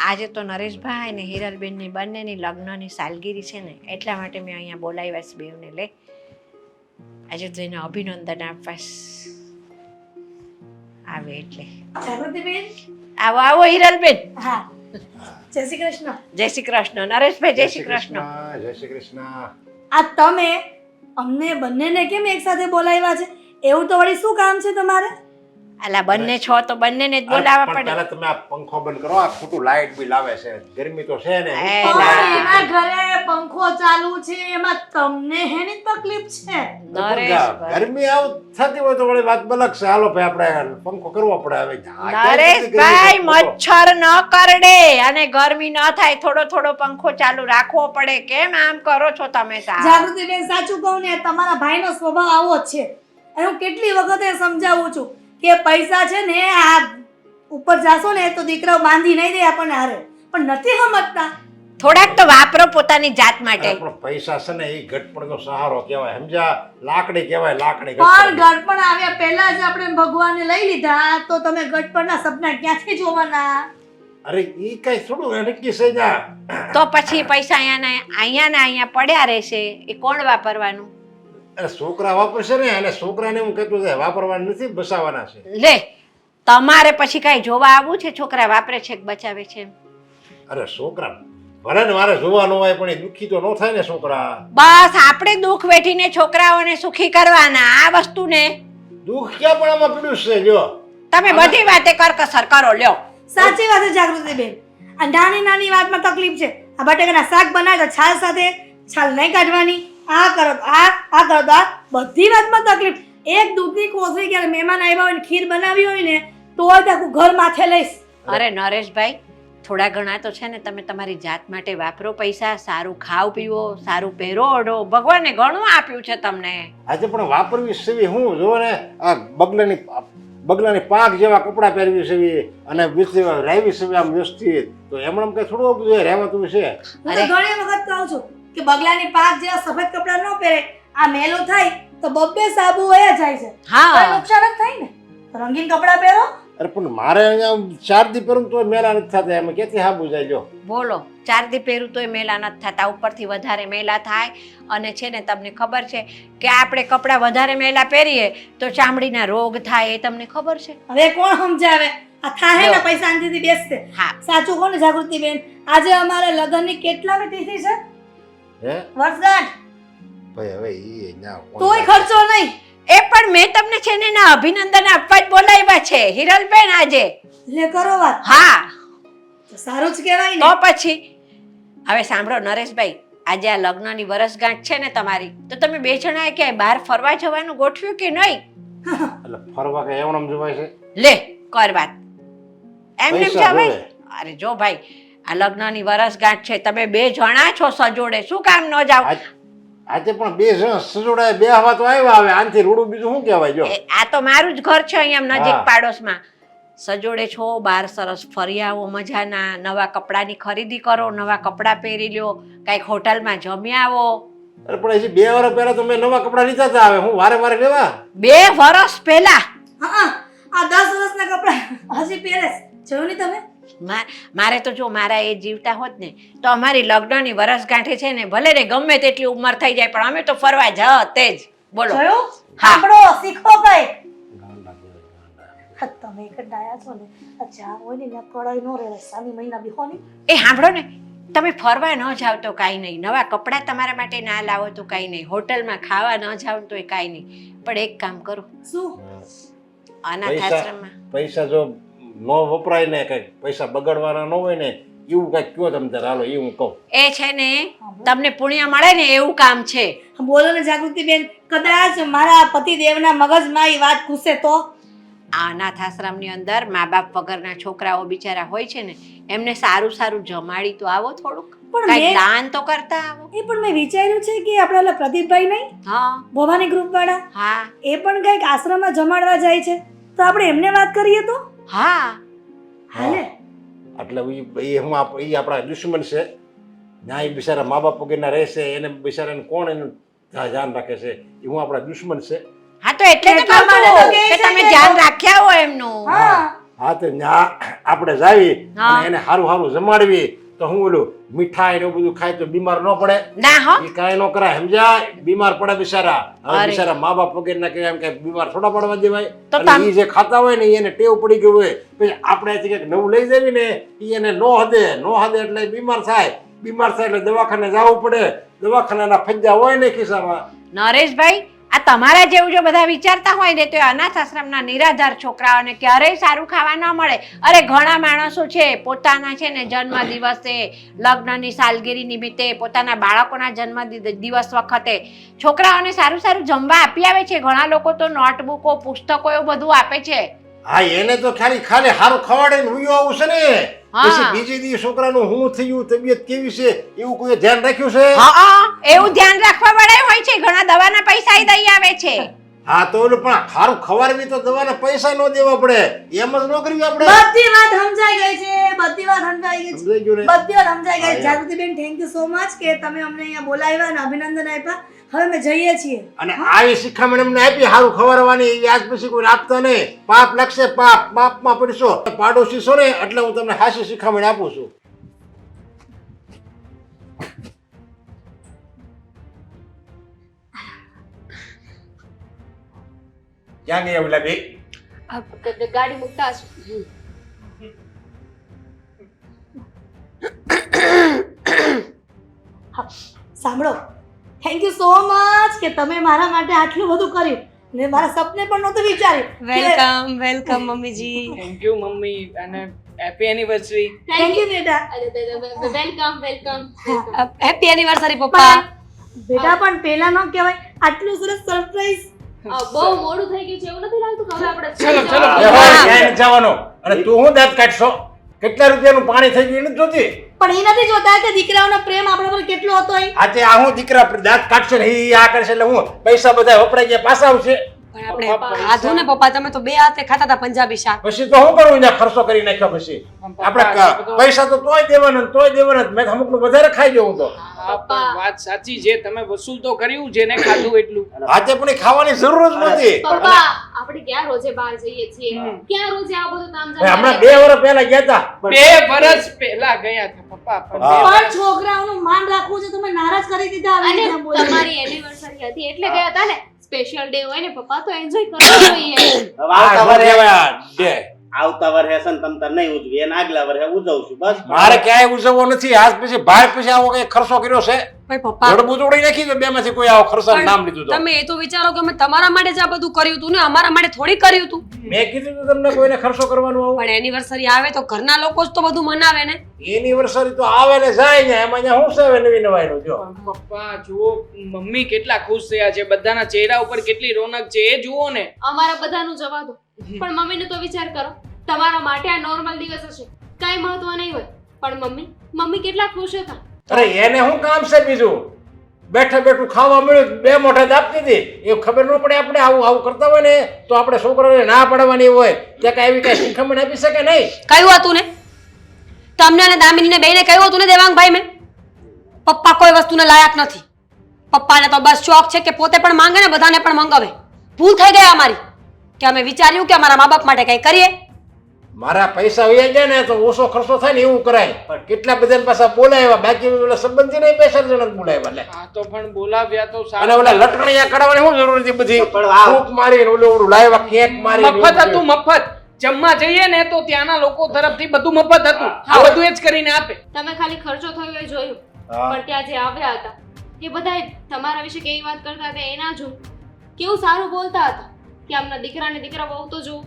આજે તો નરેશભાઈ અને હિરલબેનની બંનેની લગ્નની સાલગીરી છે ને એટલા માટે મેં અહીંયા બોલાવ્યા છે બેવને. લે આજે તો એને અભિનંદન આપવા આવે એટલે. જાગૃતિબેન, આવો આવો હિરલબેન. હા, જય શ્રી કૃષ્ણ. જય શ્રી કૃષ્ણ. નરેશભાઈ જય શ્રી કૃષ્ણ. જય શ્રી કૃષ્ણ. આ તમે અમને બંનેને કેમ એક સાથે બોલાવ્યા છે? એવું તો વળી શું કામ છે તમારે? આલા બંને છો તો બંનેને જ બોલાવવા પણ પડે. પહેલા તમે આ પંખો બંધ કરો. આ ખોટું લાઇટ બિલ આવે છે. ગરમી તો છે ને. પણ એના ઘરે પંખો ચાલુ છે, એમાં તમને હેની તકલીફ છે? નરેશભાઈ ગરમી આવ થતી હોય તો વળી વાત બલક છે. હાલો ભાઈ આપણે પંખો કરવો પડે હવે. નરેશભાઈ મચ્છર ન કરડે અને ગરમી ન થાય, થોડો પંખો ચાલુ રાખવો પડે. કેમ આમ કરો છો તમે? જાગૃતિબેન, સાચું કહું ને, તમારા ભાઈનો સ્વભાવ આવો જ છે. અને હું કેટલી વખતે સમજાવું છું કે પૈસા છે ને આ ઉપર જાશો ને તો દીકરાઓ બાંધી નહીં દે આપણને હારે, પણ નથી સમજતા. થોડાક તો વાપરો પોતાની જાત માટે. પણ પૈસા છે ને એ ઘટપણનો સહારો કહેવાય. સમજ્યા? લાકડી કહેવાય, લાકડી. પણ ગડપણ આવ્યા પહેલા જ આપણે ભગવાનને લઈ લીધા તો તમે ગડપણના સપના ક્યાંથી જોવાના? અરે ઈ કઈ થોડું નક્કી છે જા. તો પછી પૈસા અહીંયા પડ્યા રહેશે, એ કોણ વાપરવાનું? અરે છોકરા વાપરશે ને, અને છોકરાને હું કહેતો છે વાપરવાના નથી, બસાવવાના છે. લે, તમારે પછી કઈ જોવા આવવું છે છોકરા વાપરે છે કે બચાવે છે? અરે છોકરા ભલે ને મારે જોવા ન હોય પણ એ દુઃખી તો ન થાય ને છોકરા. બસ આપણે દુઃખ વેઠીને છોકરાઓને સુખી કરવાના. આ વસ્તુને દુઃખ ક્યાં પણ આમાં પીડ્યું છે. લ્યો તમે બધી વાતે કરકસર કરો. લ્યો, સાચી વાત છે જાગૃતિબેન. આ નાની વાતમાં તકલીફ છે. આ બટાકાના શાક બનાવે તો છાલ સાથે છાલ નહીં કાઢવાની, આ કરો તો આ કરો તો આ, બધી વાતમાં તકલીફ. એક દૂધની કોથળી ક્યારે મહેમાન આવ્યા હોય ને ખીર બનાવી હોય ને તોય આખું ઘર માથે લઈશ. અરે નરેશભાઈ, થોડા ઘણા તો છે ને તમે તમારી જાત માટે વાપરો પૈસા. સારું ખાવ પીવો, સારું પહેરો ઓઢો. ભગવાને ઘણું આપ્યું છે તમને. આજે પણ વાપરવી સેવી હું જો ને આ બગલાની પાંખ જેવા કપડાં પહેરવી સેવી અને રાવી સેવી આમ વ્યવસ્થિત. તો એમણે કઈ થોડું બધું રહેવાતું છે. હું તો ઘણી વખત કહું છું કે બગલાની પાંખ જેવા સફેદ કપડાં ન પહેરે. આ મેલું થાય તો બબ્બે સાબુ વયા જાય છે. હા, કોઈ નુકસાન જ થાય ને. રંગીન કપડાં પહેરો. અરે પણ મારે અહીંયા 4 દી પહેરું તો મેલા નથી થતા. એમાં ક્યાંથી સાબુ જાય? જો બોલો, 4 દી પહેરું તોય મેલા નથી થતા, ઉપરથી વધારે મેલા થાય. અને છે ને તમને ખબર છે કે આપણે કપડાં વધારે મેલા પહેરીએ તો ચામડીના રોગ થાય, એ તમને ખબર છે? હવે કોણ સમજાવે? આ થાહે ને પૈસા શાંતિથી બેસશે. હા, સાચું કહો ને જાગૃતિબેન, આજે અમારે લગ્નની કેટલામી તિથિ છે? હે વર્ષગાંઠ. ભાઈ હવે ઈ ના તોય ખર્ચો નહીં. એ પણ મેં તમને છે ને એના અભિનંદન આપવા જ બોલાવ્યા છે હિરલબેન આજે. લે કરો વાત. હા, તો સારું જ કહેવાય તો ને. પછી હવે સાંભળો નરેશભાઈ, આજે આ લગ્નની વર્ષગાંઠ છે ને તમારી, તો તમે બે જણાએ ક્યાંય બહાર ફરવા જવાનું ગોઠવ્યું કે નહીં? એટલે ફરવા કઈ એવણમ જોવાય છે? લે કર વાત. એમને પૈસા જવાય? જોવે. અરે જો ભાઈ, આ લગ્નની વર્ષગાંઠ છે, તમે બે જણા છો સજોડે, શું કામ ન જાવ? આજે પણ 2 જણ સજોડાય, 2 હવા તો આવ્યા. હવે આનથી રૂડું બીજું શું કહેવાય? જો આ તો મારું જ ઘર છે અહીંયા નજીક પાડોશમાં. સજોડે છો, બહાર સરસ ફરી આવો, મજાના નવા કપડાની ખરીદી કરો, નવા કપડાં પહેરી લ્યો, કઈક હોટલમાં જમી આવો. અરે પણ હજી 2 વર્ષ પહેલા તો મેં નવા કપડા લીધા હતા. હવે હું વારે લેવા? 2 વર્ષ પહેલા? હા, આ 10 વર્ષના કપડા હજી પહેરે છે. જોયું નહીં તમે? મારે તો જો મારા એ જીવતા હોત ને તો અમારી લગ્નની વર્ષગાંઠે છે ને ભલે ને ગમે તેટલી ઉંમર થઈ જાય પણ અમે તો ફરવા જતે જ. બોલો. જોયું? હા. સાંભળો, શીખો કઈ. તમે એક ડાયા છો ને, આ જ્યાં હોય ને ત્યાં કડાઈ નો રહેવાય. સામી મહિના બી હોની. એ સાંભળો ને, તમે ફરવા ન જાવ તો કાંઈ નહીં, નવા કપડાં તમારા માટે ના લાવો તો કાંઈ નહીં, હોટલમાં ખાવા ન જાવ તો એ કાંઈ નહીં, પણ એક કામ કરો. શું? અનાથ આશ્રમમાં પૈસા જો ન વપરાય ને, કઈ પૈસા બગાડવાના ન હોય ને, એવું કઈક કયો તમે તાર. હાલો એ હું કહું. એ છે ને તમને પુણ્ય મળે ને એવું કામ છે. બોલો ને જાગૃતિબેન, કદાચ મારા પતિદેવના મગજમાં એ વાત ઘૂસે તો? આ અનાથ આશ્રમની અંદર મા બાપ વગરના છોકરાઓ બિચારા હોય છે ને, એમને સારું સારું જમાડી તો આવો, થોડુંક પણ કઈ મેં- દાન તો કરતા આવો. એ પણ મેં વિચાર્યું છે કે આપણે ઓલા પ્રદીપભાઈ નહીં, હા ભવાની ગ્રુપ વાળા, હા એ પણ કઈક આશ્રમમાં જમાડવા જાય છે, તો આપણે એમને વાત કરીએ તો હા. હાલે. એટલે એ આપણા દુશ્મન છે. ન્યાય બિચારા મા બાપ વગરના રહેશે, એને બિચારાને કોણ એનું ધ્યાન રાખે છે? એ હું આપણા દુશ્મન છે. હા તો એટલે તો એટલા કહું માટે તો છું કહે કે છે તમે કે ધ્યાન રાખ્યા હોય એમનું. હા, હા તો આપણે જાવી હા. અને એને સારું સારું જમાડવી તો હું ઓલું મીઠાઈ ને એવું બધું ખાય તો બીમાર ન પડે. ના હો એ કાંઈ ન કરાય સમજ્યા, બીમાર પડે બિચારા. હવે અરે. બિચારા મા બાપ વગેરે ના કહેવાય એમ કે બીમાર થોડા પડવા દેવાય. તો એટલે ઈ જે ખાતા હોય ને એને ટેવ પડી ગયું હોય, પછી આપણે અહીંથી કંઈક નવું લઈ જવી ને ઈ એને નો હદે એટલે ઈ બીમાર થાય એટલે દવાખાને જવું પડે. દવાખાનાના ફંજા હોય ને ખિસ્સામાં. નરેશભાઈ આ તમારા જેવું જો બધા વિચારતા હોય ને તો એ અનાથ આશ્રમના નિરાધાર છોકરાઓને ક્યારેય સારું ખાવા ન મળે. અરે ઘણા માણસો છે પોતાના છે ને જન્મ દિવસે, લગ્નની સાલગીરી નિમિત્તે, પોતાના બાળકોના જન્મ દિવસ વખતે છોકરાઓને સારું સારું જમવા આપી આવે છે. ઘણા લોકો તો નોટબુકો, પુસ્તકો એવું બધું આપે છે. હા એને તો ખાલી સારું ખવાડે ને હુંય આવું છે ને. હા. પછી બીજી દી છોકરાનું શું થયું, તબિયત કેવી છે એવું કોઈ ધ્યાન રાખ્યું છે? હા એવું ધ્યાન રાખવા વાળા હોય છે. ઘણા દવાના પૈસા દઈ આવે છે. હા તો ઓલું પણ સારું ખવાડવી તો દવાના પૈસા ન દેવા પડે, એમ જ ન કરવી આપણે. બધી વાત સમજાઈ ગઈ છે, બધી વાત સમજાઈ ગઈ છે, સમજાઈ ગયું ને? બધી વાત સમજાઈ ગઈ. હા, જાગૃતિબેન થેન્ક યુ સો મચ કે તમે અમને અહીંયા બોલાવ્યા અને અભિનંદન આપ્યા. હવે અમે જઈએ છીએ. અને આવી શિખામણ એમને આપી સારું ખવાડવાની, એ આજ પછી કોઈ આપતા નહીં. પાપ લાગશે, પાપમાં પડશો. પાડોશી છો ને એટલે હું તમને હાસી શિખામણ આપું છું. ક્યાં ગઈ ઓલા બે? ગાડી મૂકતા હશે. સાંભળો, થેન્ક યુ સો મચ કે તમે મારા માટે આટલું બધું કર્યું ને મારા સપને પણ નહોતું વિચાર્યું. વેલકમ વેલકમ મમ્મીજી. થેન્ક યુ મમ્મી અને હેપી એનિવર્સરી. થેન્ક યુ બેટા. વેલકમ. હેપી એનિવર્સરી પપ્પા. બેટા પણ પેલા ન કહેવાય, આટલું સરસ સરપ્રાઈઝ. બહુ મોડું થઈ ગયું છે એવું નથી લાગતું કે હવે આપણે ચલો, ચલો. એ હોય, ક્યાંય નથી જવાનું. અને તું હું દાંત કાઢશો? કેટલા રૂપિયાનું પાણી થઈ ગયું નથી જોતી? પણ એ નથી જોતા કે દીકરાઓનો પ્રેમ આપણા પર કેટલો હતો એ. આજે આ હું દીકરા દાંત કાઢશે ને ઈ આ કરશે એટલે હું પૈસા બધા વપરાઈ ગયા પાછા આવશે. પણ આપણે ખાધું ને પપ્પા, તમે તો બે હાથે ખાતા હતા પંજાબી શાક. પછી તો હું કરું અહીંયા ખર્ચો કરી નાખ્યો. પછી આપણે પૈસા તો તોય દેવાના મેં અમુકનું વધારે ખાઈ જવું તો. હા પણ વાત સાચી છે, તમે વસૂલ તો કર્યું જેને ખાધું એટલું. આજે પણ એ ખાવાની જરૂર જ નથી. પપ્પા આપણે ક્યાં રોજે બહાર જઈએ છીએ, ક્યાં રોજે આ બધું તામ હવે હમણાં 2 વર્ષ પહેલા ગયા હતા. 2 વર્ષ પહેલા ગયા હતા પપ્પા. પણ હા. પણ છોકરાઓનું માન રાખવું છે, તમે નારાજ કરી દીધા આવી અને રીતના બોલીને. તમારી એનિવર્સરી હતી એટલે ગયા હતા ને. સ્પેશિયલ ડે હોય ને પપ્પા તો એન્જોય કરવો જોઈએ. હવે આવતા આ વર્ષે વર્ષે આવતા વર્ષે હશે ને તમ તાર નહીં ઉજવી, એને આગલા વર્ષે ઉજવશું બસ. મારે ક્યાંય ઉજવવો નથી. આજ પછી ભાઈ પછી આવો કઈ ખર્ચો કર્યો છે? ભાઈ પપ્પા, જડબું તોડી નાખી તો બે માંથી કોઈ આવો ખર્ચાનું નામ લીધું તો. તમે એ તો વિચારો કે અમે તમારા માટે જ આ બધું કર્યું હતું ને અમારા માટે થોડી કર્યું હતું. મેં કીધું તું તમને કોઈને ખર્ચો કરવાનું આવું. પણ એનિવર્સરી આવે તો ઘરના લોકો જ તો બધું મનાવે ને. એનિવર્સરી તો આવે ને જાય ને એમાં અહીંયા શું છે નવી નવાઈનું જો. પપ્પા જુઓ મમ્મી કેટલા ખુશ થયા છે, બધાના ચહેરા ઉપર કેટલી રોનક છે એ જુઓ ને. અમારા બધાનું જવા દો, પણ મમ્મીનો તો વિચાર કરો. તમારા માટે આ નોર્મલ દિવસ હશે, કાંઈ મહત્વ નહીં હોય, પણ મમ્મી કેટલા ખુશ હતા. અરે એને શું કામ છે બીજું? બેઠું ખાવા મળ્યું, 2 મોઢા જ આપતી હતી. એ ખબર ન પડે આપણે આવું કરતા હોય ને તો આપણે છોકરાઓને ના પાડવાની હોય ત્યાં કઈ એવી કઈ શિખામણ આપી શકે નહીં. કયું હતું ને તમને અને દામિનીને બેને કહ્યું હતું ને દેવાંગભાઈ મેં, પપ્પા કોઈ વસ્તુને લાયક નથી. પપ્પાને તો બસ શોખ છે કે પોતે પણ માંગે ને બધાને પણ મંગાવે. ભૂલ થઈ ગઈ અમારી કે અમે વિચાર્યું કે અમારા મા બાપ માટે કઈ કરીએ. મારા પૈસા વયા જાય ને તો ઓછો ખર્ચો થાય ને એવું કરાય. પણ કેટલા બધા પાછા બોલાવ્યા, બાકી ઓલા સંબંધી નહીં 2 જણા બોલાવ્યા. એટલે હા તો પણ બોલાવ્યા તો અને સારું. ઓલા લટકણિયા કરાવવાની શું જરૂર હતી બધી? પણ આ- ફૂંક મારીને ઓલું લાવ્યા કેક મારી મફત હતું, મફત. જમવા જઈએ ને તો ત્યાંના લોકો તરફથી બધું મફત હતું. આ બધું એ જ કરીને આપે. તમે ખાલી ખર્ચો થયો એ જોયું, હા. પણ ત્યાં જે આવ્યા હતા એ બધા તમારા વિશે કેવી વાત કરતા હતા એના જોયું. કેવું સારું બોલતા હતા કે આમના દીકરાને દીકરા બહુ તો જો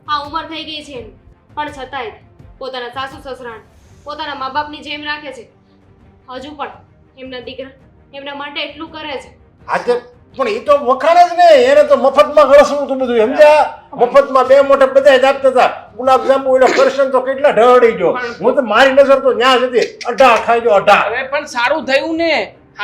આ ઉંમર થઈ ગઈ છે એની, પણ છતાંય પોતાના સાસુ સસરાને પોતાના મા બાપની જેમ રાખે છે. હજુ પણ એમના દીકરા એમના માટે એટલું કરે છે. આજે પણ એ તો વખાણ જ ને. એને તો મફતમાં ગળસવું હતું બધું, સમજ્યા? મફતમાં 2 મોઢા બધા જ આપતા હતા. ગુલાબ જાંબુ એનો કરશન તો કેટલા ઢળી ગયો. હું તો મારી નજર તો ન્યા જ હતી. 18 ખાઈ ગયો 18. અરે પણ સારું થયું ને,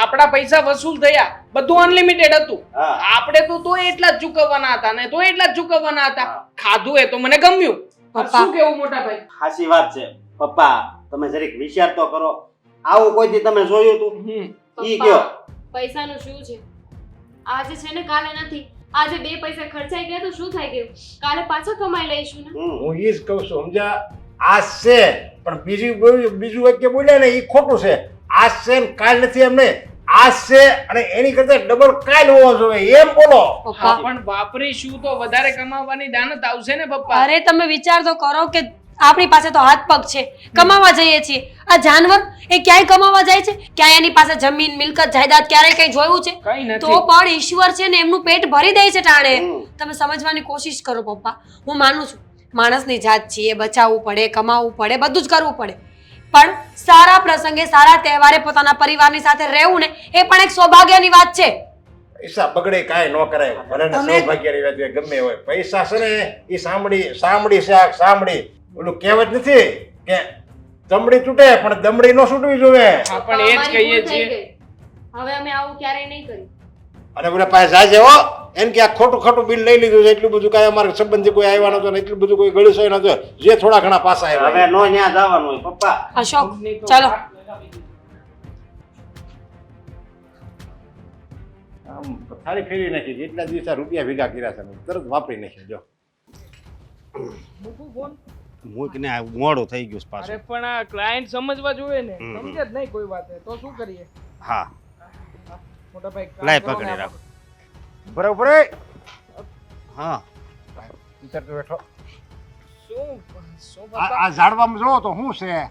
આપણા પૈસા વસૂલ થયા, બધું અનલિમિટેડ હતું. હા. આપણે તો એટલા જ ચૂકવવાના હતા ને તો એટલા જ ચૂકવવાના હતા. ખાધું એ તો મને ગમ્યું. પપ્પા. શું કેવું મોટા ભાઈ? સાચી વાત છે પપ્પા, તમે જરીક વિચાર તો કરો. આવું કોઈ દી તમે જોયું તું? ઈ પપ્પા, કયો પૈસાનું શું છે? આજે છે ને કાલે નથી. આજે 2 પૈસા ખર્ચાઈ ગયા તો શું થઈ ગયું? કાલે પાછા કમાઈ લઈશું ને. હું ઈ જ કહું છું સમજ્યા. આ છે પણ બીજું વાક્ય બોલ્યા ને એ ખોટું છે. આ છે ને કાલ નથી એમ નહીં. આ છે અને એની કરતા ડબલ કાલ હોવો જોઈએ એમ બોલો. પપ્પા પણ વાપરીશું તો વધારે કમાવાની દાનત આવશે ને પપ્પા. અરે તમે વિચાર તો કરો કે આપણી પાસે તો હાથ પગ છે, કમાવા જઈએ છીએ. આ જાનવર એ ક્યાંય કમાવા જાય છે? ક્યાંય એની પાસે જમીન મિલકત જાયદાદ ક્યારેય કઈ જોયું છે? કઈ નથી. તો પણ ઈશ્વર છે ને એમનું પેટ ભરી દે છે ટાણે. તમે સમજવાની કોશિશ કરો પપ્પા. હું માનું છું માણસની જાત છીએ, બચાવવું પડે, કમાવવું પડે, બધું જ કરવું પડે. પણ સારા પ્રસંગે સારા તહેવારે પોતાના પરિવારની સાથે રહેવું ને એ પણ એક સૌભાગ્યની વાત છે. પૈસા બગડે કાંઈ ન કરાય. ભલે ને સૌભાગ્યની વાત હોય, ગમે હોય. પૈસા છે ને એ સાંભળી શાક સાંભળી ઓલું કહેવત નથી કે ચમડી તૂટે પણ દમડી નો છૂટવી જોઈએ. હા પણ એ જ અમારી કહીએ ભૂલ થઈ છીએ. ગઈ. હવે અમે આવું ક્યારેય નહીં કરીએ. અને બધા પાસે જાજે હો એમ કે આ ખોટું બિલ લઈ લીધું છે. એટલું બધું કાંઈ અમારે સંબંધી કોઈ આવ્યા નતો ને એટલું બધું કોઈ ગળ્યું નતો. જે થોડા ઘણા પાસા હવે આવ્યા. નો ન્યા જવાનું હોય પપ્પા. અશોક ચાલો. આમ થાળી ફેરવી નાખી. જેટલા દિવસે રૂપિયા ભેગા કર્યા છે ને તરત વાપરી નાખી. જો મૂકું ફોન. મૂકને મોડું થઈ ગયું છે અરે પાછું. પણ આ ક્લાયન્ટ સમજવા જોઈએ ને. હમ. સમજે જ નહીં કોઈ વાત તો શું કરીએ? હા મોટા ભાઈ કામ લાય કરો ને પકડી આપણે. રાખો. બરાબર હા વિચાર તો બેઠો. શું આ ઝાડવામાં જોવો તો શું છે?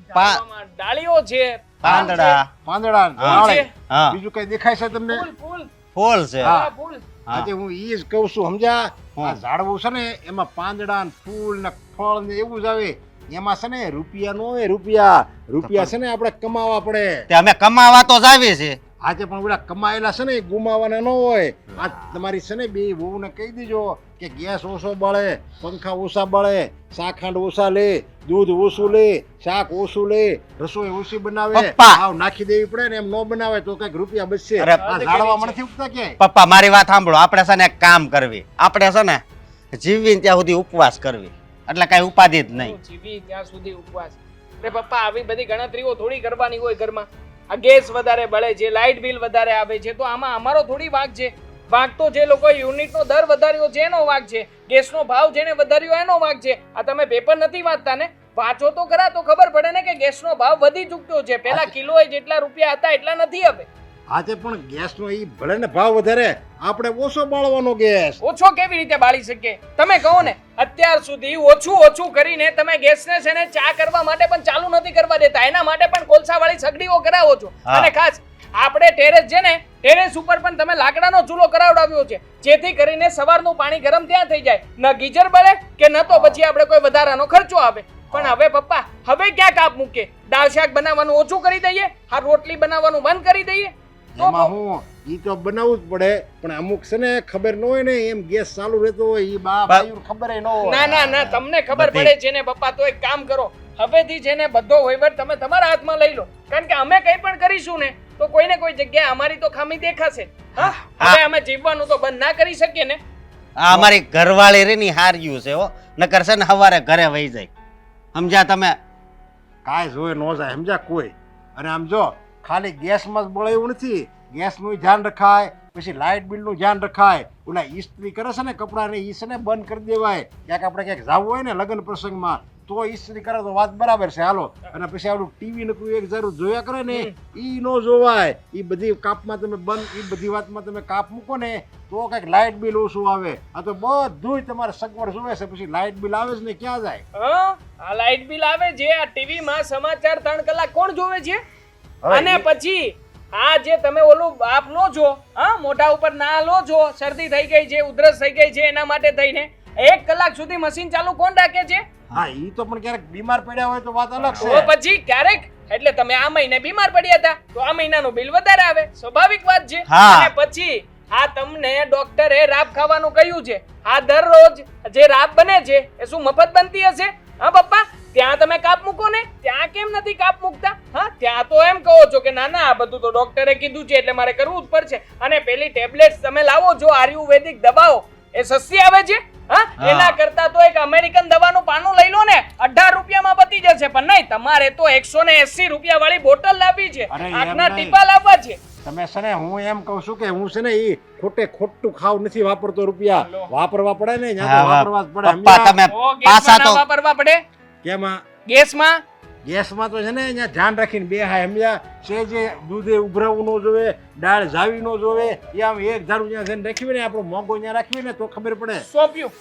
ઝાડવામાં ડાળીઓ છે, પાંદડા. પાંદડા હા. ઝાડ. હા બીજું કઈ દેખાય છે તમને? ફૂલ ફૂલ છે. હા. હા ફૂલ. હા. આજે હું ઈ જ કહું છું સમજ્યા. હા. આ ઝાડવું છે ને એમાં પાંદડા ને ફૂલ ને ફળ ને એવું જ આવે. એમાં છે ને રૂપિયા નો હોય. રૂપિયા છે ને આપણે કમાવા પડે. તે અમે કમાવા તો જ આવી છે. આજે પણ બધા કમાયેલા છે ને એ ગુમાવાના ન હોય. આ તમારી છે ને બે વહુને કહી દેજો કે ગેસ ઓછો બળે, પંખા ઓછા બળે, શાકખાંડ ઓછા લે, દૂધ ઓછું લે, શાક ઓછું લે, રસોઈ ઓછી બનાવે. પપ્પા. આવ નાખી દેવી પડે ને એમ ન બનાવે તો કઈક રૂપિયા બચશે. અરે, આ ઝાડવા નથી ઉગતા ક્યાંય. પપ્પા મારી વાત સાંભળો. આપણે છે ને એક કામ કરવી. આપણે છે ને જીવીને ત્યાં સુધી ઉપવાસ કરવી. એટલે કઈ ઉપાધિ જ નહીં. જીવી ત્યાં સુધી ઉપવાસ. અરે પપ્પા આવી બધી ગણતરીઓ થોડી કરવાની હોય ઘરમાં. આ ગેસ વધારે બળે છે, લાઇટ બિલ વધારે આવે છે તો આમાં અમારો થોડી વાંક છે. વાંક તો જે લોકો યુનિટનો દર વધાર્યો છે એનો વાંક છે. ગેસનો ભાવ જેને વધાર્યો એનો વાંક છે. આ તમે પેપર નથી વાંચતા ને? વાંચો તો ખરા તો ખબર પડે ને કે ગેસનો ભાવ વધી ચૂક્યો છે. પહેલા કિલોએ જેટલા રૂપિયા હતા એટલા નથી હવે. આજે પણ ગેસનો ઈ ભલે ને ભાવ વધારે આપણે ઓછો બાળવાનો ગેસ. ઓછો કેવી રીતે બાળી શકીએ? તમે કહો ને. અત્યાર સુધી ઓછું કરીને તમે ગેસને છે ને ચા કરવા માટે પણ ચાલુ નથી કરવા દેતા. એના માટે પણ કોલસાવાળી સગડીઓ કરાવો છો. હા. અને ખાસ આપણે ટેરેસ છે ને ટેરેસ ઉપર પણ તમે લાકડાનો ચૂલો કરાવડાવ્યો છે જેથી કરીને સવારનું પાણી ગરમ ત્યાં થઈ જાય. ન ગીઝર બળે કે ન તો પછી આપણે કોઈ વધારાનો ખર્ચો આવે. પણ હવે પપ્પા હવે ક્યાં કાપ મૂકે? દાળ શાક બનાવવાનું ઓછું કરી દઈએ, આ રોટલી બનાવવાનું બંધ કરી દઈએ. તો એમાં હું ઈ તો બનાવવું જ પડે પણ અમુક છે ને ખબર ન હોય ને એમ ગેસ ચાલુ રહેતો હોય ઈ બાયું ખબર ન હોય. ના તમને ખબર બધી. પડે છે ને પપ્પા. તો એક કામ કરો, હવેથી છે ને બધો વહીવટ તમે તમારા હાથમાં લઈ લો. કારણ કે અમે કંઈ પણ કરીશું ને તો કોઈ ને કોઈ જગ્યાએ અમારી તો ખામી દેખાશે. હા હવે અમે જીવવાનું તો બંધ ના કરી શકીએ ને. આ અમારી ઘરવાળી રે ની હાર્યું છે હો. નકર છે ને સવારે ઘરે વહી જાય. સમજ્યા તમે? કાંઈ જોઈ ન જાય સમજ્યા કોઈ. અને આમ જો ખાલી ગેસમાં જ બળે એવું નથી. ગેસનું ધ્યાન રખાય, પછી લાઇટ બિલનું ધ્યાન રખાય. ઓલા ઇસ્ત્રી કરે છે ને કપડાને ઈ છે ને બંધ કરી દેવાય. ક્યાંક આપણે ક્યાંક જવું હોય ને લગ્ન પ્રસંગમાં તો ઇસ્ત્રી કરે તો વાત બરાબર છે હાલો. અને પછી આવડું ટીવી ને કોઈ એક જરૂર જોયા કરે ને ઈ ન જોવાય. ઈ બધી કાપમાં તમે બંધ ઈ બધી વાતમાં તમે કાપ મૂકો ને તો કંઈક લાઇટ બિલ ઓછું આવે. આ તો બધુંય તમારે સગવડ જોવે છે પછી લાઇટ બિલ આવે છે ને ક્યાં જાય? હા આ લાઇટ બિલ આવે છે. આ ટીવીમાં સમાચાર 3 કલાક કોણ જોવે છે? અને પછી આ જે તમે ઓલું બાપ લો છો, હા મોઢા ઉપર ના લો છો, શરદી થઈ ગઈ છે, ઉધરસ થઈ ગઈ છે એના માટે થઈને 1 કલાક સુધી મશીન ચાલુ કોણ રાખે છે? હા ઈ તો પણ ક્યારેક બીમાર પડ્યા હોય તો વાત અલગ તો છે. પછી ક્યારેક એટલે તમે આ મહિને બીમાર પડ્યા હતા તો આ મહિનાનું બિલ વધારે આવે. સ્વાભાવિક વાત છે. હા. અને પછી આ તમને ડોક્ટરે રાબ ખાવાનું કહ્યું છે. આ દરરોજ જે રાબ બને છે એ શું મફત બનતી હશે? હા પપ્પા ત્યાં તમે કાપ મૂકો ને. ત્યાં કેમ નથી કાપ મૂકતા? હા ત્યાં તો એમ કહો છો કે ના ના આ બધું તો ડોક્ટરે કીધું છે એટલે મારે કરવું જ પડશે. અને પેલી ટેબ્લેટ્સ તમે લાવો છો આયુર્વેદિક દવાઓ એ સસ્તી આવે છે. હા હા. એના કરતા તો એક અમેરિકન દવાનું પાનું લઈ લો ને 18 રૂપિયામાં પતી જશે. પણ નહીં તમારે તો 180 રૂપિયા વાળી બોટલ લાવવી છે. અરે એમ આંખના નહીં. ટીપા લાવવા છે. તમે છે ને હું એમ કહું છું કે હું છે ને એ ખોટું ખાવ નથી વાપરતો રૂપિયા વાપરવા પડે ને ત્યાં તો વાપરવા જ પડે પપ્પા સમજ્યા? તમે તો પાછા ગેસમાં તો ના વાપરવા પડે કેમાં ગેસમાં ગેસમાં તો છે ને અહીંયા ધ્યાન રાખીને બે હા સમજ્યા છે જે દૂધે ઉભરાવું ન જોવે દાળ જાવી ન જોવે એ આમ એક ધારું જ્યાં જઈને રાખવી ને આપણો મોંઘો ત્યાં રાખવી ને તો ખબર પડે સોંપ્યું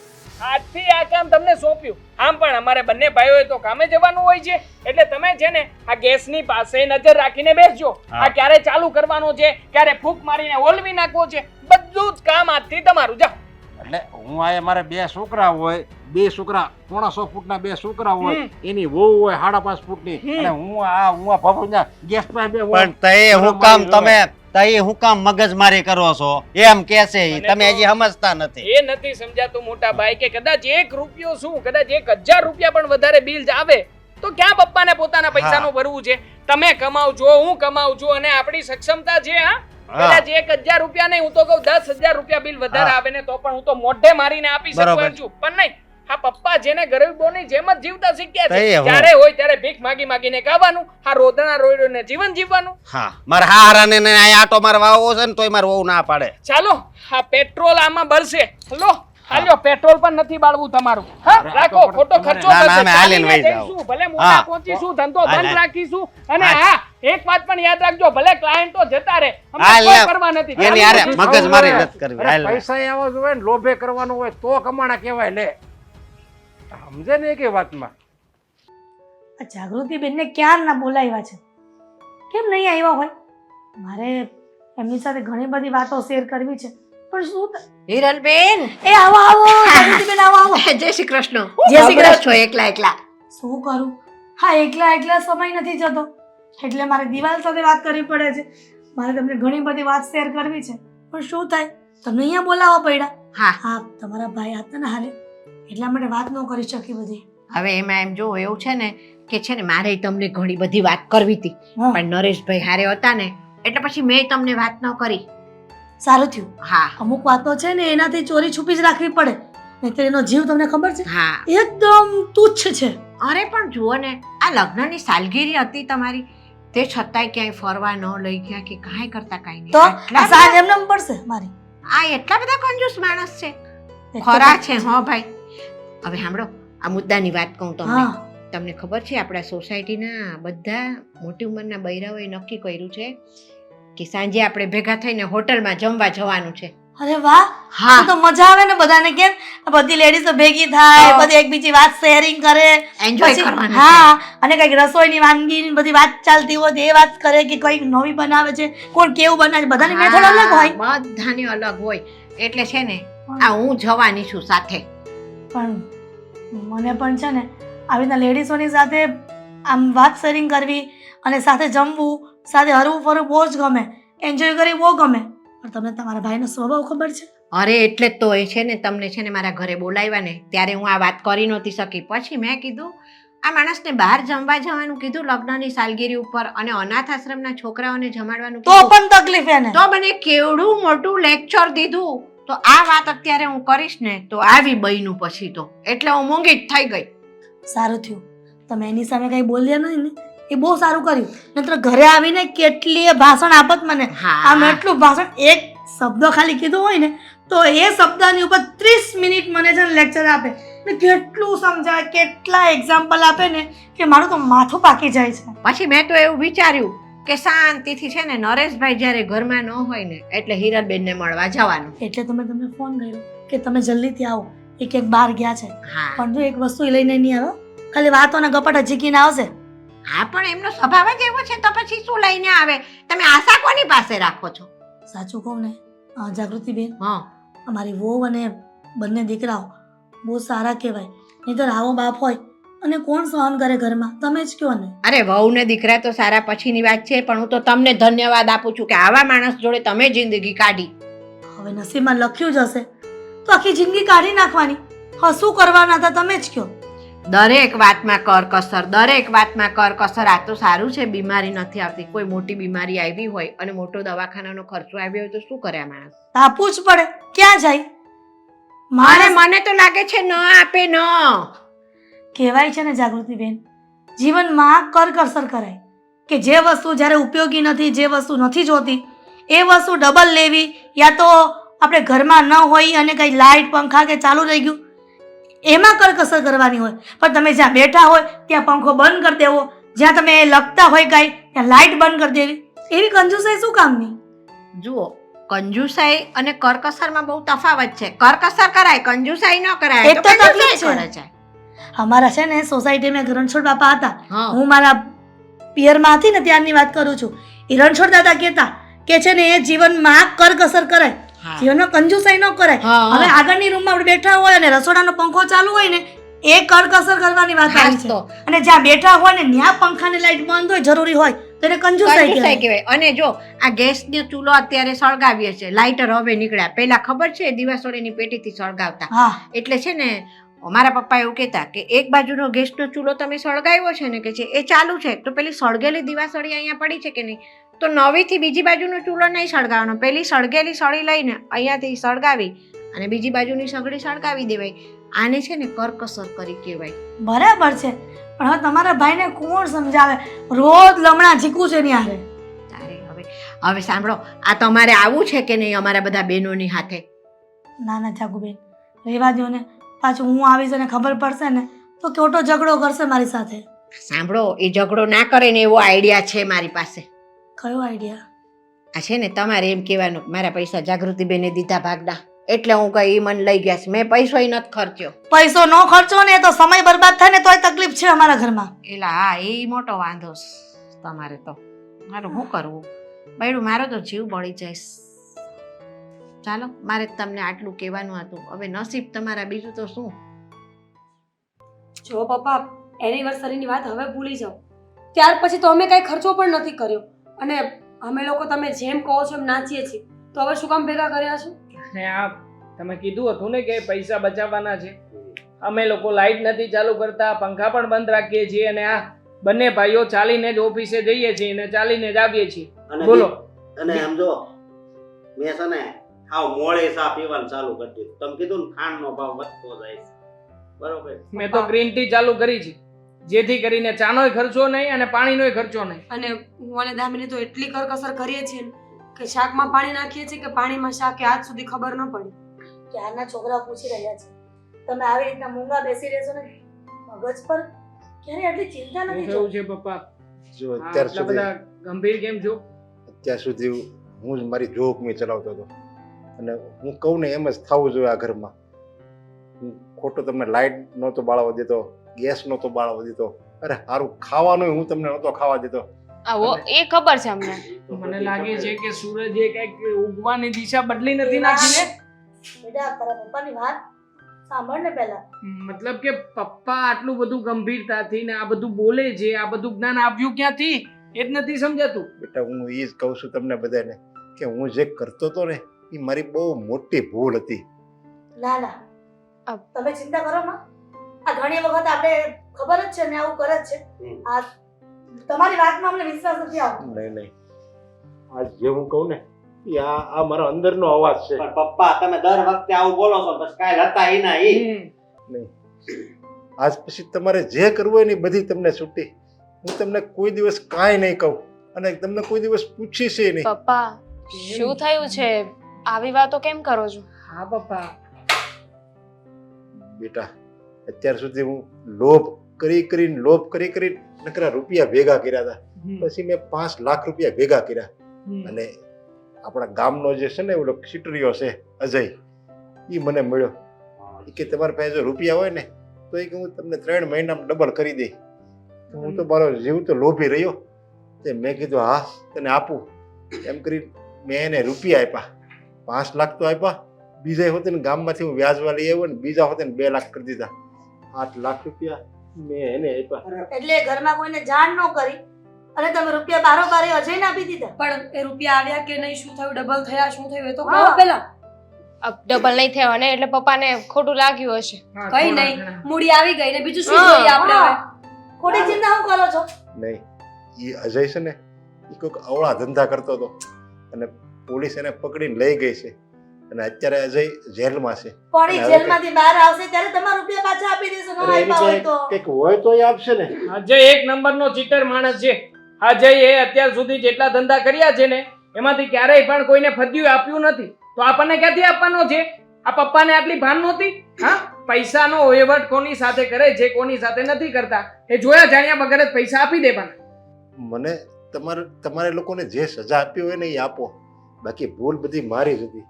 આજથી આ કામ તમને સોંપ્યું આમ પણ અમારે બંને ભાઈઓએ તો કામે જવાનું હોય છે એટલે તમે છે ને આ ગેસની પાસે નજર રાખીને બેસજો આ ક્યારે ચાલુ કરવાનો છે ક્યારે ફૂંક મારીને ઓલવી નાખવો છે બધું જ કામ આજથી તમારું જાઓ એટલે હું આ મારે બે છોકરા હોય બે છોકરા 1.5 ફૂટના બે છોકરા હોય એની વહુ હોય 5.5 ફૂટની અને હું આ ભભુના ગેસ પર બે હોય પણ તઈ હું કામ તમે તઈ હું કામ મગજમારી કરો છો એમ કે છે ઈ. તમે હજી સમજતા નથી એ નથી સમજાતું મોટા ભાઈ કે કદાચ 1 રૂપિયો શું કદાચ 1000 રૂપિયા પણ વધારે બિલ આવે તો ક્યાં પપ્પાને પોતાના પૈસાનું ભરવું છે તમે કમાવ છો હું કમાઉં છું અને આપણી સક્ષમતા છે હા કદાચ 1000 રૂપિયા નહીં હું તો કહું 10000 રૂપિયા બિલ વધારે આવે ને તો પણ હું તો મોઢે મારીને આપી શકું બરાબર. એમ છું પણ નહીં આ પપ્પા જેને ગરીબોની જેમ જ જીવતા શીખ્યા તઈ છે હું. જ્યારે હોય ત્યારે ભીખ માગીને ખાવાનું આ રોદણા રોઈને જીવન જીવવાનું હા મારા હારાને ને આ આટો મારવા આવો છે ને તોય મારે વહુ ના પાડે ચાલો આ પેટ્રોલ આમાં બળશે લો હાલ્યો પેટ્રોલ પણ નથી બાળવું તમારું હા રાખો ખોટો ખર્ચો ના, ના, થશે. અમે હાલીને વહી ચાલીને જાઓ. જઈશું, ભલે મોટા હા. પહોંચીશું ધંધો હા, બંધ હા. રાખીશું અને હા એક વાત પણ યાદ રાખજો ભલે ક્લાયન્ટો જતા રહે અમને હાલ કોઈ લે. પરવા નથી એની ચાલી હારે જઈશું. મગજમારી નથી કરવી અરે હાલ. પૈસા એવા જ હોય ને લોભે કરવાનું હોય તો કમાણા કહેવાય લે સમજે ને કે વાતમાં આ જાગૃતિબેનને ક્યારના બોલાવ્યા છે કેમ નહીં આવ્યા હોય મારે એમની સાથે ઘણી બધી વાતો શેર કરવી છે પણ શું હિરલબેન એ આવો આવો જાગૃતિબેન આવો આવો જય શ્રી કૃષ્ણ જય શ્રી કૃષ્ણ. છો એકલા એકલા શું કરું હા એકલા સમય નથી જતો એટલે મારે દિવાલ સાથે વાત કરવી પડે છે મારે તમને ઘણી બધી વાત શેર કરવી છે પણ શું થાય તમને અહીંયા બોલાવવા પડ્યા હા હા તમારા ભાઈ હતા ને હારે એટલા માટે વાત ન કરી શકી બધી હવે એમાં એમ જો એવું છે ને કે છે ને મારે તમને ઘણી બધી વાત કરવી હતી હા, પણ નરેશભાઈ હારે હતા ને એટલે પછી મેં તમને વાત ન કરી સારું થયું હા અમુક વાતો છે ને એનાથી ચોરી છુપી જ રાખવી પડે નહીંતર એનો જીવ તમને ખબર છે હા એકદમ તુચ્છ છે અરે પણ જુઓ ને આ લગ્નની સાલગીરી હતી તમારી તે છતાંય ક્યાંય ફરવા ન લઈ ગયા કે કાંઈ કરતા કાંઈ તો નહીં આ સાંજ એમને એમ પડશે મારી આ એટલા બધા કંજૂસ માણસ છે એક તો ખરા છે હો ભાઈ હવે સાંભળો આ મુદ્દાની વાત કહું તમને હા તમને ખબર છે આપણા સોસાયટીના બધા મોટી ઉંમરના બૈરાઓએ નક્કી કર્યું છે કે સાંજે આપણે ભેગા થઈને હોટલમાં જમવા જવાનું છે અરે વાહ હા તો મજા આવે ને બધાને કેમ બધી લેડીઝો ભેગી થાય હા. બધી એકબીજી વાત શેરિંગ કરે એન્જોય પછી કરવાનું હા અને કઈક રસોઈની વાનગી બધી વાત ચાલતી હોય તો એ વાત કરે કે કઈક નવી બનાવે છે કોણ કેવું બનાવે છે બધાની મેથડ અલગ હોય બધાની અલગ હોય એટલે છે ને આ હું જવાની છું સાથે પણ મને પણ છે ને આવી રીતના લેડીઝોની સાથે આમ વાત શેરિંગ કરવી અને સાથે જમવું સાથે હરવું ફરવું બહુ જ ગમે એન્જોય કરવી બહુ ગમે પણ તમને તમારા ભાઈનો સ્વભાવ ખબર છે અરે એટલે જ તો એ છે ને તમને છે ને મારા ઘરે બોલાવ્યા ને ત્યારે હું આ વાત કરી નહોતી શકી પછી મેં કીધું આ માણસને બહાર જમવા જવાનું કીધું લગ્નની સાલગીરી ઉપર અને અનાથ આશ્રમના છોકરાઓને જમાડવાનું તો કીધું. પણ તકલીફ એને તો મને કેવડું મોટું લેક્ચર દીધું તો આ વાત અત્યારે હું કરીશ ને તો આવી બઈનું પછી તો એટલે હું મૂંગી જ થઈ ગઈ સારું થયું તમે એની સામે કઈ બોલ્યા નહીં ને એ બહુ સારું કર્યું નહીતર ઘરે આવીને કેટલી ભાષણ આપત મને હા. આમ એટલું ભાષણ એક શબ્દ ખાલી કીધું હોય ને તો એ શબ્દની ઉપર 30 મિનિટ મને છે ને લેક્ચર આપે ને કેટલું સમજાય કેટલા એક્ઝામ્પલ આપે ને કે મારું તો માથું પાકી જાય છે પછી મેં તો એવું વિચાર્યું કે શાંતિથી છે ને નરેશભાઈ જ્યારે ઘરમાં ન હોય ને એટલે હિરલબેનને મળવા જવાનું એટલે તમે તમને ફોન કર્યો કે તમે જલ્દીથી આવો એ ક્યાંક બહાર ગયા છે હા પણ જો એક વસ્તુ એ લઈને નહીં આવ્યો ખાલી વાતોના ગપાટા ઝીકીને આવશે હા પણ એમનો સ્વભાવ જ એવો છે તો પછી શું લઈને આવે તમે આશા કોની પાસે રાખો છો સાચું કહું ને જાગૃતિબેન હા અમારી વહુ અને બંને દીકરાઓ બહુ સારા કહેવાય નહીં તો આવો બાપ હોય અને કોણ સહન કરે ઘરમાં તમે જ કહો ને અરે વહુ ને દીકરા તો સારા પછીની વાત છે પણ હું તો તમને ધન્યવાદ આપું છું કે આવા માણસ જોડે તમે જિંદગી કાઢી હવે નસીબમાં લખ્યું જ હશે તો આખી જિંદગી કાઢી નાખવાની હા શું કરવાના હતા તમે જ કહો દરેક વાતમાં કરકસર દરેક વાતમાં કરકસર આ તો સારું છે બીમારી નથી આવતી કોઈ મોટી બીમારી આવી હોય અને મોટો દવાખાનાનો ખર્ચો આવ્યો હોય તો શું કરે આ માણસ આપવું જ પડે ક્યાં જાય મારે માણસ મને તો લાગે છે ન આપે ન કહેવાય છે ને જાગૃતિબેન જીવનમાં કરકસર કરાય કે જે વસ્તુ જ્યારે ઉપયોગી નથી જે વસ્તુ નથી જોતી એ વસ્તુ ડબલ લેવી, યા તો આપણે ઘરમાં ન હોય અને કંઈ લાઇટ પંખા કે ચાલુ રહી ગયું એમાં કરકસર કરવાની હોય. પણ તમે જ્યાં બેઠા હોય ત્યાં પંખો બંધ કરી દેવો, જ્યાં તમે લખતા હોય કાંઈ ત્યાં લાઇટ બંધ કરી દેવી, એવી કંજૂસાઈ શું કામની? જુઓ, કંજુસાઈ અને કરકસરમાં બહુ તફાવત છે. કરકસર કરાય, કંજુસાઈ ન કરાય. એ તો તકલીફ છે. કરે છે. અમારા છે ને સોસાયટીમાં એક રણછોડ બાપા હતા. હા. હું મારા પિયરમાં હતી ને ત્યારની વાત કરું છું. એ રણછોડ દાદા કહેતા કે છે ને એ જીવનમાં કરકસર કરાય, હા. જીવનમાં કંજૂસાઈ ન કરાય. હા. હવે આગળની રૂમમાં આપણે બેઠા હોય અને રસોડાનો પંખો ચાલુ હોય ને એ કરકસર કરવાની વાત આવી હાસ છે. તો. અને જ્યાં બેઠા હોય ને ત્યાં પંખાની લાઈટ બંધ હોય જરૂરી હોય તો એને કંજૂસાઈ કંજુસાઈ કહેવાય. કહેવાય. અને જો આ ગેસનો ચૂલો અત્યારે સળગાવીએ છે, લાઇટર હવે નીકળ્યા. પહેલા ખબર છે દિવાસળીની પેટીથી સળગાવતા. હા, એટલે છે ને મારા પપ્પા એવું કહેતા કે એક બાજુનો ગેસનો ચૂલો તમે સળગાવ્યો છે ને કે છે એ ચાલુ છે, તો પેલી સળગેલી દિવાસળી અહીંયા પડી છે કે નહીં, તો નવીથી બીજી બાજુનો ચૂલો નહીં સળગાવવાનો. પેલી સળગેલી સળી લઈને અહીંયાથી સળગાવી અને બીજી બાજુની સગડી સળગાવી દેવાય. આને છે ને કરકસર કરી કહેવાય. બરાબર છે. પણ હવે તમારા ભાઈને કોણ સમજાવે? રોજ લમણા ઝીકું છે ની હારે. તારે હવે સાંભળો, આ તમારે આવું છે કે નહીં અમારા બધા બહેનોની હાથે? ના ના જાગુબેન, રહેવા દો ને. પાછું હું આવીશ અને ખબર પડશે ને તો ખોટો ઝઘડો કરશે મારી સાથે. સાંભળો, એ ઝઘડો ના કરે ને એવો આઈડિયા છે મારી પાસે. કયો આઈડિયા? આ છે ને તમારે એમ કહેવાનું કે મારા પૈસા જાગૃતિબેને દીધા ભાગના, એટલે હું કઈ મન લઈ ગયા છે. મેં પૈસો નથી ખર્ચ્યો. પૈસો ન ખર્ચો ને તો સમય બરબાદ થાય ને તોય તકલીફ છે અમારા ઘરમાં. એલા હા, એ મોટો વાંધો છે તમારે તો. મારું શું કરવું બૈડું, મારો તો જીવ બળી જાય. ચાલો, મારે તમને આટલું કહેવાનું હતું. હવે નસીબ તમારા, બીજું તો શું. જો પપ્પા, એનિવર્સરીની વાત હવે ભૂલી જાઓ. ત્યાર પછી તો અમે કાંઈ ખર્ચો પણ નથી કર્યો, અને અમે લોકો તમે જેમ કહો છો એમ નાચીએ છીએ, તો હવે શું કામ ભેગા કર્યા છો? ને આ તમે કીધું હતું ને કે પૈસા બચાવવાના છે. અમે લોકો લાઈટ નથી ચાલુ કરતા, પંખા પણ બંધ રાખીએ છીએ, અને આ બંને ભાઈઓ ચાલીને જ ઓફિસે જઈએ છીએ અને ચાલીને જ આવીએ છીએ. બોલો. અને આમ જો મેં છે ને હાવ મોળે ચા પીવાનું ચાલુ કરી દીધું. તમે કીધું ને ખાંડનો ભાવ વધતો જાય છે, બરોબર? મેં તો ગ્રીન ટી ચાલુ કરી છે, જેથી કરીને ચાનોય ખર્ચો નહીં અને પાણીનોય ખર્ચો નહીં. અને હું અને દામિની તો એટલી કરકસર કરીએ છીએ ને કે શાકમાં પાણી નાખીએ છીએ કે પાણીમાં શાક કે આજ સુધી ખબર ન પડી. ક્યારના છોકરા પૂછી રહ્યા છે, તમે આવી રીતના મૂંગા બેસી રહેશો ને મગજ પર ક્યારે આટલી ચિંતા નથી કેવું છે પપ્પા? જો આટલા બધા ગંભીર કેમ છો? અત્યાર સુધી હું જ મારી જોબ મેં ચલાવતો હતો અને હું કહું ને એમ જ થવું જોઈએ આ ઘરમાં. હું ખોટો તમને લાઇટ નહોતો બાળવા દેતો, ગેસ નહોતો બાળવા દેતો, અરે સારું ખાવાનું હું તમને નહોતો ખાવા દેતો. આવો એ ખબર છે અમને. મને લાગે છે કે સૂરજે કંઈક ઉગવાની દિશા બદલી નથી નાખી ને. બેટા તારા પપ્પાની વાત સાંભળ ને પહેલા. મતલબ કે પપ્પા આટલું બધું ગંભીરતાથી ને આ બધું બોલે છે, આ બધું જ્ઞાન આવ્યું ક્યાંથી એ જ નથી સમજાતું. બેટા હું એ જ કહું છું તમને બધાને કે હું જે કરતો હતો ને એ મારી બહુ મોટી ભૂલ હતી. ના ના, તમે ચિંતા કરો માં. આ ઘણી વખત આપણે ખબર જ છે ને આવું કરે જ છે. આ તમારી વાતમાં અમને વિશ્વાસ નથી આવતો. નહીં, આ જે હું કહું ને એ આ મારો અંદરનો અવાજ છે. પણ પપ્પા તમે દર વખતે આવું બોલો છો, પછી કાંઈ હતા ઈ ના ઈ. નહીં, આજ પછી તમારે જે કરવું હોય ને એ બધી તમને છૂટી. હું તમને કોઈ દિવસ કાંઈ નહીં કહું અને તમને કોઈ દિવસ પૂછીશ નહીં. પપ્પા શું થયું છે? આવી વાતો કેમ કરો છો? હા પપ્પા, બેટા અત્યાર સુધી હું લોભ કરી નકરા રૂપિયા ભેગા કર્યા હતા. પછી મેં 5 લાખ રૂપિયા ભેગા કર્યા અને આપણા ગામનો જે છે ને ઓલો સિટરીયો છે અજય, એ મને મળ્યો. એ કે તમારી પાસે જો રૂપિયા હોય ને તો એ કે હું તમને 3 મહિનામાં ડબલ કરી દઈ. હું તો મારો જીવ તો લોભી રહ્યો. તે મેં કીધું હા તને આપું એમ કરી મેં એને રૂપિયા આપ્યા. 5 લાખ તો આપ્યા, બીજા હોતે ને ગામમાંથી હું વ્યાજવા લઈ આવ્યો ને બીજા હોતે ને 2 લાખ કરી દીધા. 8 લાખ રૂપિયા મેં એને આપ્યા. એટલે ઘરમાં કોઈને જાણ ન કરી અને તમે રૂપિયા બારોબાર અજયને આપી દીધા. પણ એ રૂપિયા આવ્યા કે નહીં, શું થયું, ડબલ થયા, શું થયું એ તો હા. કહો પહેલા. ડબલ નહીં થયો ને એટલે પપ્પાને ખોટું લાગ્યું હશે. હા, કઈ થોડા નહીં, ઘણા. મૂડી આવી ગઈ ને બીજું શું જોઈએ આપણે હવે? ખોટી ચિંતા શું કરો છો? નહીં, એ અજય છે ને એ કોઈક અવળા ધંધા કરતો હતો અને પોલીસ એને પકડીને લઈ ગઈ છે અને અત્યારે અજય જેલમાં છે. પણ એ જેલમાંથી બહાર આવશે ત્યારે તમારા રૂપિયા પાછા આપી દેશો. ન અરે એની આપ્યા હોય તો કંઈક હોય તો એ આપશે ને. અજય એક નંબરનો ચીટર માણસ છે. અજય એ અત્યાર સુધી જેટલા ધંધા કર્યા છે ને એમાંથી ક્યારેય પણ કોઈને ફદ્યું આપ્યું નથી તો આપણને ક્યાંથી આપવાનો છે? આ પપ્પાને આટલી ભાન નહોતી? હા, પૈસાનો વહીવટ કોની સાથે કરે જે કોની સાથે નથી કરતા એ જોયા જાણ્યા વગર જ પૈસા આપી દેવાના. મને તમારે લોકોને જે સજા આપી હોય ને એ આપો, બાકી ભૂલ બધી મારી જ હતી.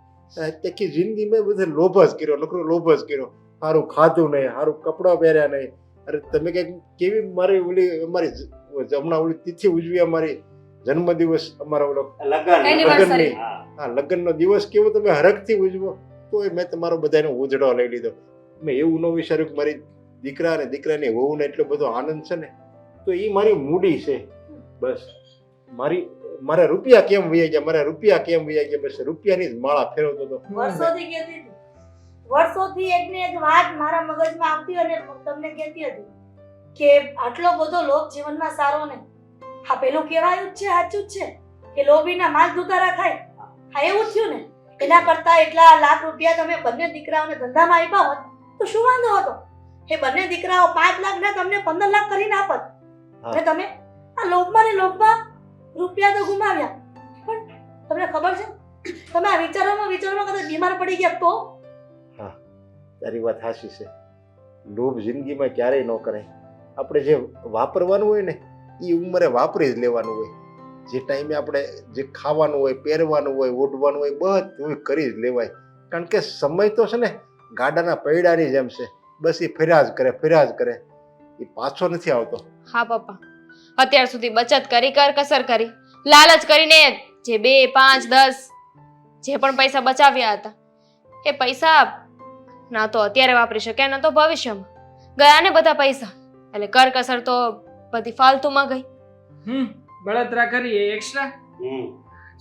આખી જિંદગી મેં બધે લોભ જ કર્યો, નકરો લોભ જ કર્યો. સારું ખાધું નહીં, સારું કપડાં પહેર્યા નહીં. અરે તમે કંઈક કેવી મારી અમારી હમણાં ઓલી તિથિ ઉજવી, અમારી જન્મદિવસ, અમારો ઓલો લગ્નની, હા લગ્નનો દિવસ કેવો તમે હરખથી ઉજવો, તોય મેં તમારો બધાનો ઉજળો લઈ લીધો. મેં એવું ન વિચાર્યું કે મારી દીકરા અને દીકરાની વહુને એટલો બધો આનંદ છે ને, તો એ મારી મૂડી છે. બસ મારા રૂપિયા કેમ વૈયા ગયા, મારા રૂપિયા કેમ વૈયા ગયા, બસ રૂપિયાની જ માળા ફેરવતો હતો. વર્ષોથી કહેતી હતી, વર્ષોથી એક ને એક વાત મારા મગજમાં આવતી અને તમને કહેતી હતી કે આટલો બધો લોભ જીવનમાં સારો નહીં. હા, પેલું કહેવાયું જ છે, સાચું જ છે કે લોભીના માલ ધુતારા થાય. હા, એવું થયું ને. એના કરતા એટલા લાખ રૂપિયા તમે બંને દીકરાઓને ધંધામાં આપ્યા હોત તો શું વાંધો હતો? એ બંને દીકરાઓ 5 લાખ ના તમને 15 લાખ કરીને આપત. અને તમે આ લોભમાં ને લોભમાં રૂપિયા તો ગુમાવ્યા. પણ તમને ખબર છે, તમે આ વિચારોમાં કદાચ બીમાર પડી ગયા તો? હા, તારી વાત સાચી છે. લોભ જિંદગીમાં ક્યારેય ન કરાય. આપણે જે વાપરવાનું હોય ને એ ઉંમરે વાપરી જ લેવાનું હોય. જે ટાઈમે આપણે જે ખાવાનું હોય, પહેરવાનું હોય, ઓઢવાનું હોય, બધું કરી જ લેવાય. કારણ કે સમય તો છે ને ગાડાના પૈડાની જેમ છે, બસ એ ફર્યા જ કરે, એ પાછો નથી આવતો. હા પપ્પા, અત્યાર સુધી બચત કરી, કરકસર કરી, લાલચ કરીને જે 2, 5, 10 જે પણ પૈસા બચાવ્યા હતા એ પૈસા ના તો અત્યારે વાપરી શક્યા ના તો ભવિષ્યમાં ગયા ને બધા પૈસા. એટલે કરકસર તો બધી ફાલતુમાં ગઈ. બળતરા કરી એ એક્સ્ટ્રા.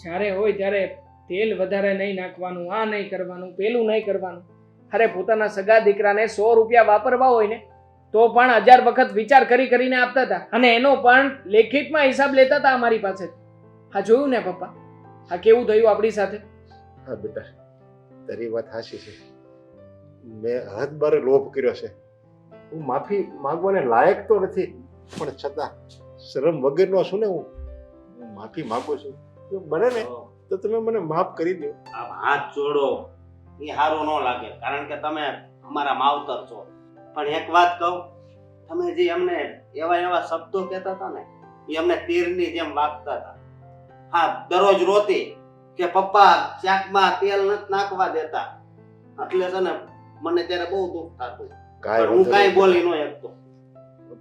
જ્યારે હોય ત્યારે તેલ વધારે નહીં નાખવાનું, આ નહીં કરવાનું, પેલું નહીં કરવાનું. અરે પોતાના સગા દીકરાને 100 રૂપિયા વાપરવા હોય ને તો પણ 1000 વખત વિચાર કરીને આપતા હતા, અને એનો પણ લેખિતમાં હિસાબ લેતા હતા અમારી પાસે. હા, જોયું ને પપ્પા, આ કેવું થયું આપણી સાથે? હા બેટા, તારી વાત સાચી છે. મેં હદ બારે લોભ કર્યો છે. હું માફી માંગવાને લાયક તો નથી, પણ છતાં શરમ વગરનો છું ને, હું માફી માંગુ છું. જો બને ને તો તમે મને માફ કરી દો. આમ હાથ જોડો એ સારું ન લાગે, કારણ કે તમે અમારા માવતર છો. પણ એક વાત કહું, તમે જે અમને એવા શબ્દો કહેતા હતા ને એ અમને તીરની જેમ વાગતા હતા. હા, દરરોજ રોતી કે પપ્પા શાકમાં તેલ નથી નાખવા દેતા, એટલે છે ને મને ત્યારે બહુ દુઃખ થતું. હું કાંઈ બોલી ન શકતો.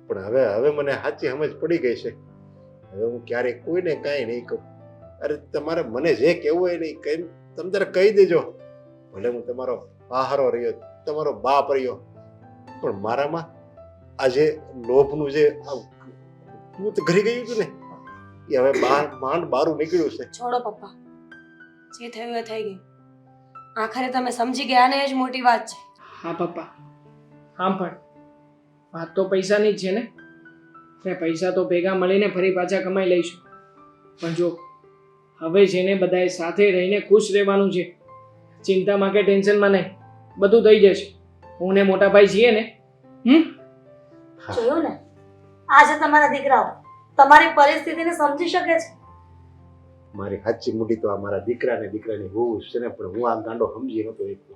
પણ હવે મને સાચી સમજ પડી ગઈ છે. હવે હું ક્યારેય કોઈને કાંઈ નહીં કહું. અરે તમારે મને જે કહેવું હોય નહીં કઈ તમે તારે કહી દેજો. ભલે હું તમારો આહારો રહ્યો, તમારો બાપ રહ્યો, પણ મારામાં આ જે લોભનું જે ભૂત ઘરી ગયું હતું ને એ હવે માંડ બારું નીકળ્યું છે. છોડો પપ્પા, જે થયું એ થઈ ગયું. આખરે તમે સમજી ગયા ને એ જ મોટી વાત છે. હા પપ્પા, આમ પણ વાત તો પૈસાની જ છે ને. પૈસા તો ભેગા મળીને ફરી પાછા કમાઈ લઈશું. પણ જો હવે જેને બધાએ સાથે રહીને ખુશ રહેવાનું છે, ચિંતામાં કે ટેન્શનમાં નહીં, બધું થઈ જશે. હું ને મોટા ભાઈ છીએ ને. જોયું ને, આજે તમારા દીકરાઓ તમારી પરિસ્થિતિને સમજી શકે છે. મારી સાચી મૂડી તો આ મારા દીકરાની વહુ છે ને, પણ હું આ ગાંડો સમજી નતો એકતો.